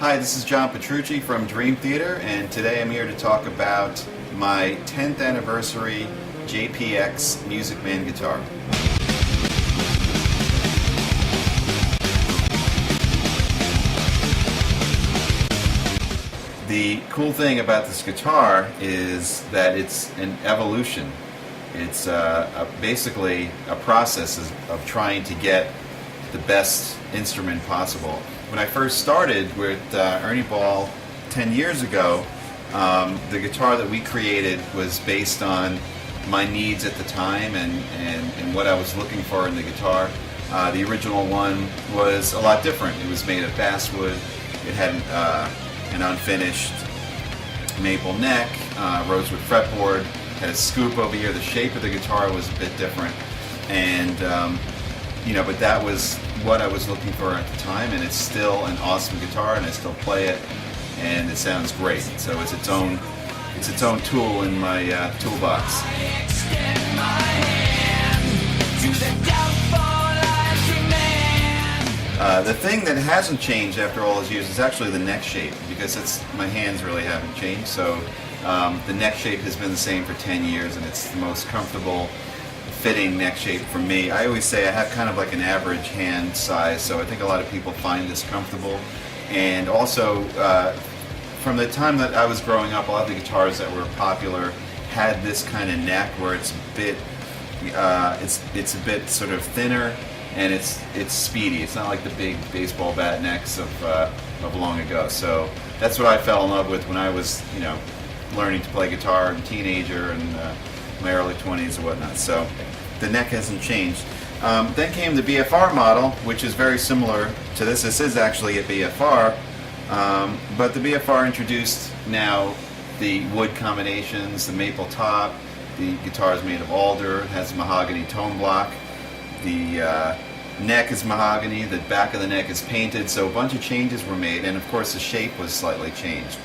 Hi, this is John Petrucci from Dream Theater, and today I'm here to talk about my 10th anniversary JPX Music Man guitar. The cool thing about this guitar is that it's an evolution. It's basically a process of trying to get the best instrument possible. When I first started with Ernie 10 years ago, the guitar that we created was based on my needs at the time and what I was looking for in the guitar. The original one was a lot different. It was made of basswood. It had an unfinished maple neck, rosewood fretboard, had a scoop over here. The shape of the guitar was a bit different, and but that was what I was looking for at the time, and it's still an awesome guitar, and I still play it, and it sounds great. So it's its own tool in my toolbox. The thing that hasn't changed after all those years is actually the neck shape, because my hands really haven't changed. So the neck shape has been the same for 10 years, and it's the most comfortable fitting neck shape for me. I always say I have kind of like an average hand size, so I think a lot of people find this comfortable. And also, from the time that I was growing up, a lot of the guitars that were popular had this kind of neck where it's a bit, it's a bit sort of thinner, and it's speedy. It's not like the big baseball bat necks of long ago. So that's what I fell in love with when I was, learning to play guitar, and teenager, and my early 20s and whatnot. So the neck hasn't changed. Then came the BFR model, which is very similar to this. This is actually a BFR, but the BFR introduced now the wood combinations, the maple top. The guitar is made of alder, it has mahogany tone block. The neck is mahogany, the back of the neck is painted, so a bunch of changes were made, and of course the shape was slightly changed.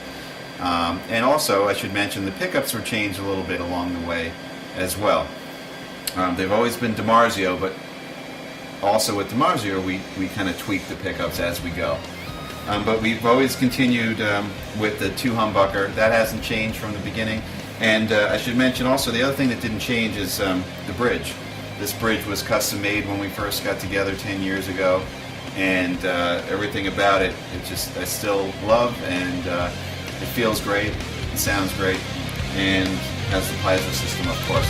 And also, I should mention, the pickups were changed a little bit along the way as well. They've always been DiMarzio, but also with DiMarzio we kind of tweak the pickups as we go. But we've always continued with the 2 humbucker. That hasn't changed from the beginning. And I should mention also, the other thing that didn't change is the bridge. This bridge was custom made when we first got together 10 years ago, and everything about it, I still love, and it feels great, it sounds great, and has the piezo system, of course.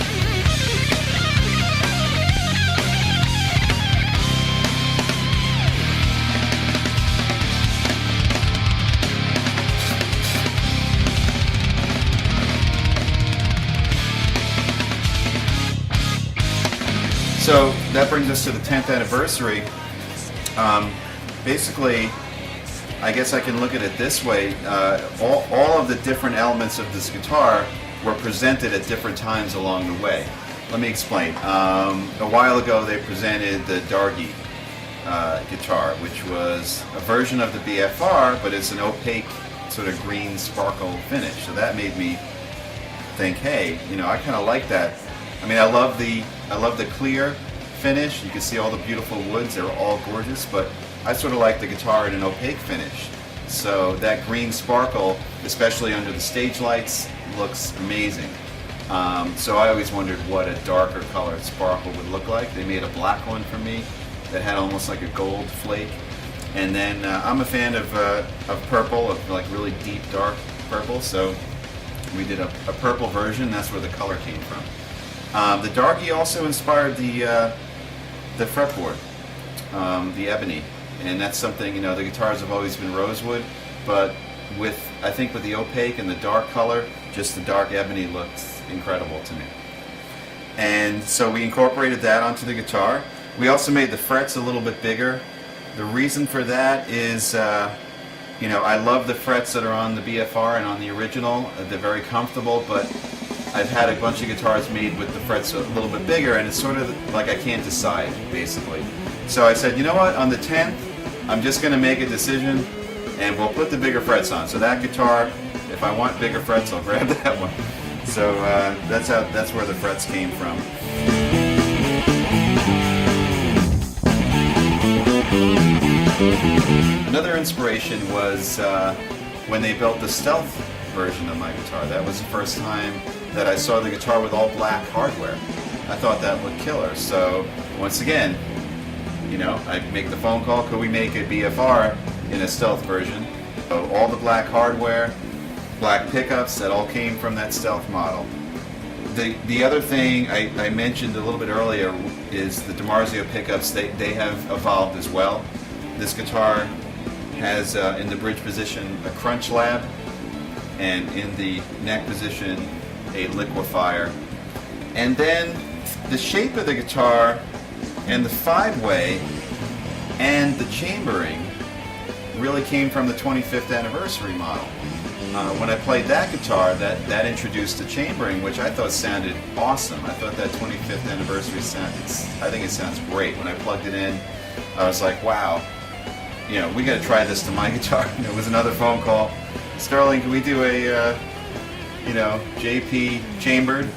So that brings us to the 10th anniversary. Basically, I guess I can look at it this way. All of the different elements of this guitar were presented at different times along the way. Let me explain. A while ago they presented the Dargy guitar, which was a version of the BFR, but it's an opaque sort of green sparkle finish. So that made me think, hey, I kind of like that. I mean, I love the clear finish. You can see all the beautiful woods, they're all gorgeous, but I sort of like the guitar in an opaque finish. So that green sparkle, especially under the stage lights, looks amazing. So I always wondered what a darker colored sparkle would look like. They made a black one for me that had almost like a gold flake. And then I'm a fan of purple, of like really deep dark purple, so we did a purple version. That's where the color came from. The Dargy also inspired the fretboard, the ebony, and that's something, the guitars have always been rosewood, but I think with the opaque and the dark color, just the dark ebony looks incredible to me. And so we incorporated that onto the guitar. We also made the frets a little bit bigger. The reason for that is, I love the frets that are on the BFR and on the original. They're very comfortable, but I've had a bunch of guitars made with the frets a little bit bigger, and it's sort of like I can't decide, basically. So I said, you know what, on the 10th, I'm just going to make a decision, and we'll put the bigger frets on. So that guitar, if I want bigger frets, I'll grab that one. So that's where the frets came from. Another inspiration was when they built the stealth version of my guitar. That was the first time that I saw the guitar with all black hardware. I thought that looked killer. So once again, you know, I make the phone call, could we make a BFR in a stealth version? So all the black hardware, black pickups, that all came from that stealth model. The other thing I mentioned a little bit earlier is the DiMarzio pickups. They have evolved as well. This guitar has in the bridge position a crunch lab, and in the neck position a liquefier. And then the shape of the guitar and the 5-way and the chambering really came from the 25th anniversary model. When I played that guitar, that introduced the chambering, which I thought sounded awesome. I thought that 25th anniversary I think it sounds great. When I plugged it in, I was like, wow, you know, we got to try this to my guitar. And it was another phone call. Sterling, can we do a, you know, JP chambered?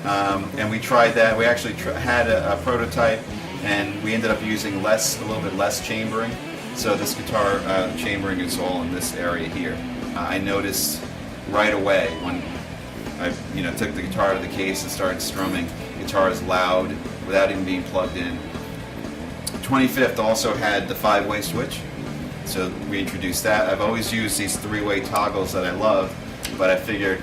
And we tried that. We actually had a prototype, and we ended up using a little bit less chambering. So this guitar chambering is all in this area here. I noticed right away when I, you know, took the guitar out of the case and started strumming, the guitar is loud without even being plugged in. 25th also had the 5-way switch, so we introduced that. I've always used these 3-way toggles that I love, but I figured,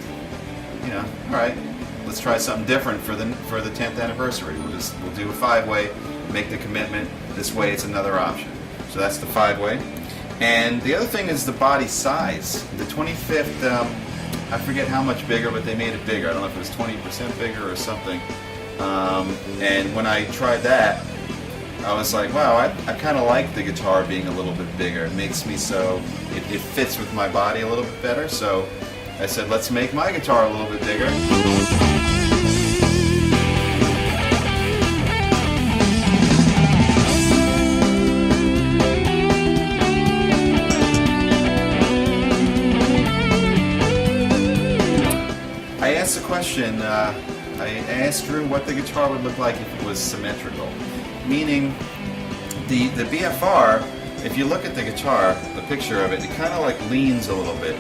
you know, all right, let's try something different for the 10th anniversary. We'll do a 5-way, make the commitment. This way, it's another option. So that's the 5-way. And the other thing is the body size. The 25th, I forget how much bigger, but they made it bigger. I don't know if it was 20% bigger or something. And when I tried that, I was like, wow, I kind of like the guitar being a little bit bigger. It makes me so, it fits with my body a little bit better. So I said, let's make my guitar a little bit bigger. I asked the question, I asked Drew what the guitar would look like if it was symmetrical. Meaning, the BFR, if you look at the guitar, the picture of it, it kind of like leans a little bit.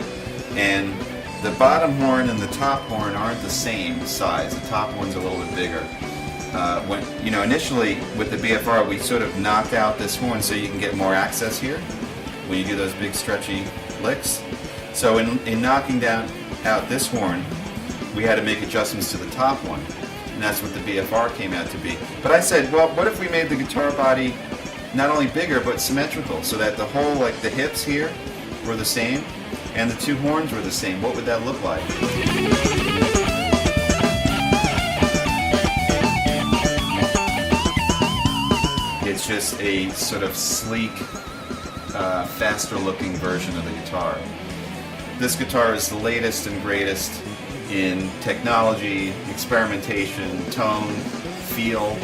And the bottom horn and the top horn aren't the same size. The top one's a little bit bigger. When, you know, initially with the BFR, we sort of knocked out this horn so you can get more access here when you do those big stretchy licks. So in knocking out this horn, we had to make adjustments to the top one, and that's what the BFR came out to be. But I said, well, what if we made the guitar body not only bigger but symmetrical, so that the whole, like the hips here were the same and the two horns were the same? What would that look like? It's just a sort of sleek, faster looking version of the guitar. This guitar is the latest and greatest in technology, experimentation, tone, feel,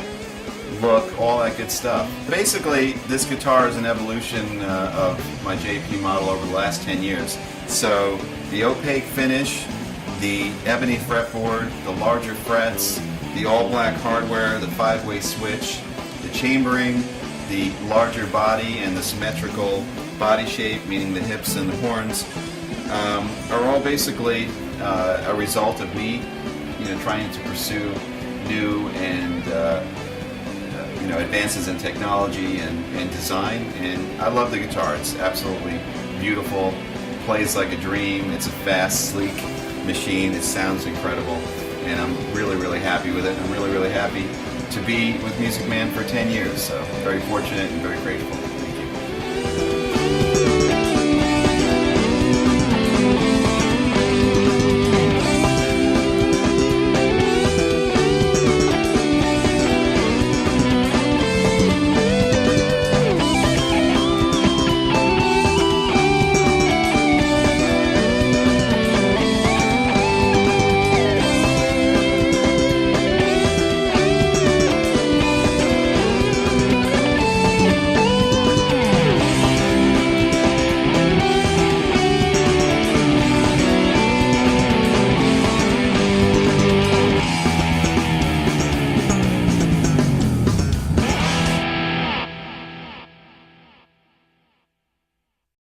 look, all that good stuff. Basically, this guitar is an evolution of my JP model over the last 10 years. So the opaque finish, the ebony fretboard, the larger frets, the all-black hardware, the 5-way switch, the chambering, the larger body and the symmetrical body shape, meaning the hips and the horns, are all basically a result of me, you know, trying to pursue new and you know, advances in technology and design. And I love the guitar. It's absolutely beautiful. It plays like a dream. It's a fast, sleek machine. It sounds incredible, and I'm really, really happy with it. I'm really, really happy to be with Music Man for 10 years. So very fortunate and very grateful.